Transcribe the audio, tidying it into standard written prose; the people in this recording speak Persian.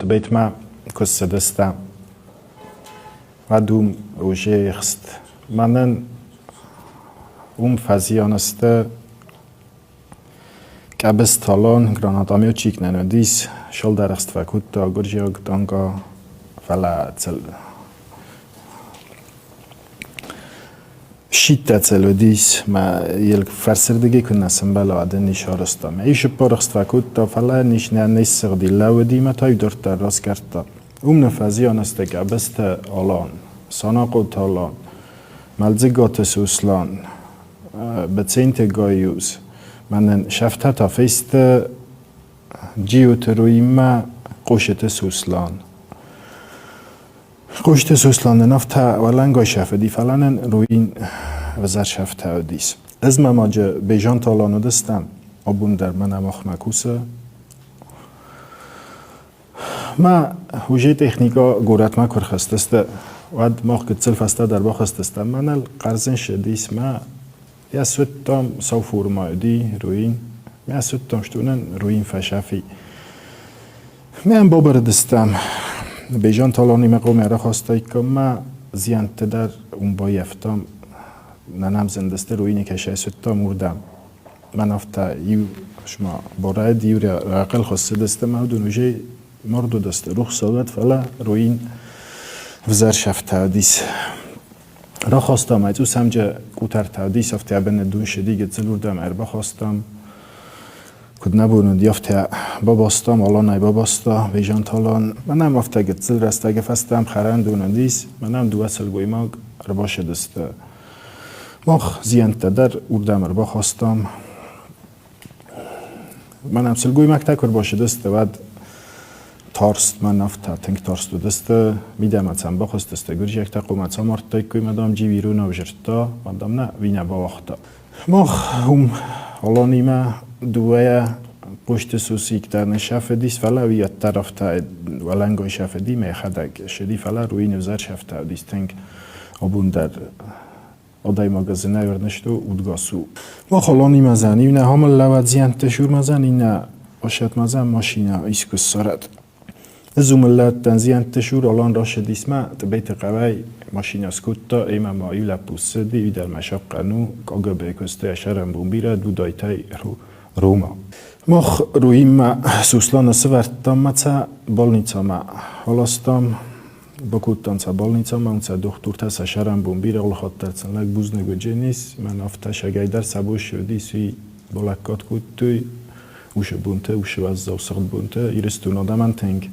بيت ما قصة دستا ودوم وجه خست منن فزیانسته کبست تالان گرانادامیو چیک ننودیس شل درخست فکوت تا گرجیو گدانگا فلا تل شیت تلودیس ما یلک فرسردگی کنه سنبلا عدن نیشارستم ایش پرخست فکوت تا فلا نیش نیست سردی لودی ما تای دورت راست کرد فزیانسته کبست آلان ساناقو تالان ملزگات سوسلان بتسینت گایوز من شفته تا فیست جیوترویما قوشت سوسلان قوشت سوسلان نفته ولنگای شفدی فلان روین وزر شفته دیس از ما جا بیجان تالانو دستم آبون در من اماخ مکوسه ما هوجه تکنیکا گورت ما کرخستسته واد ماخ کتسل فسته در باخستسته من القرزن شدیس ما یا سوتام سوفور مایدی روین یا سوتام شتونن روین فشافی من بابر دستم بیجان تالانی مقام را خواستای که ما زیانت در اون با یفتم ننام زندسته روینی که شای سوتام مردم من افتا یو شما برای دیو راقل خواسته دسته ما دونوجه مردو دسته روح سالت فلا روین وزر شفته دیس را خواستم ایتو سمجه کوتر تادیس افتی ابن دون شدی گت زلوردم اربا خواستم کد نبودن دیافتی باباستم الان ای باباستا بیجان تالان منم افتی گت زل رسته گفستم خرن دون دیس منم دو اصل گوی ماگ اربا شدسته ماخ زیانت در اردم اربا خواستم منم سلگوی ماگ تکر باشدسته ود تارست من نفته تنگ تارست و دسته میدم اتسم بخست دسته گرج یک تقوم اتسم آرد تایی که مدام جی ویرون و جرتا مدام نه وینه با وقتا ماخ هم حالا نیمه دوه پشت سوسی که در نشف دیست فلا ویت طرف تا ولنگای شف دی میخدک شدی فلا روی نوزر شفته دیست تنگ آبون در آدای مگازنه ورنشتو اودگاسو ماخ حالا نیمه زنی نه همه لوت زیان تشور مزنی نه باشد مزن ماشینه ایسکو سرد زوملت تنزیان تشور الان راش دیسما تبیت قوی ماشین اسکوتا ایما مایل پوسه دی در مشاق قنو کاغا بیکسته شرم بومبیره دو دایتای روما مخ روی ما سوسلان سوارتام متا بالنیتا ما حالاستام بکوتان سا بالنیتا ما اونسا دکتر تا شرم بومبیره اول خاطر سنلک بوز نگوجنیس من افتش اگه در سبوش شدی سوی بالکات کوت توی وش بونته وش وز زوسخت بونته ایرستون آدم تنگ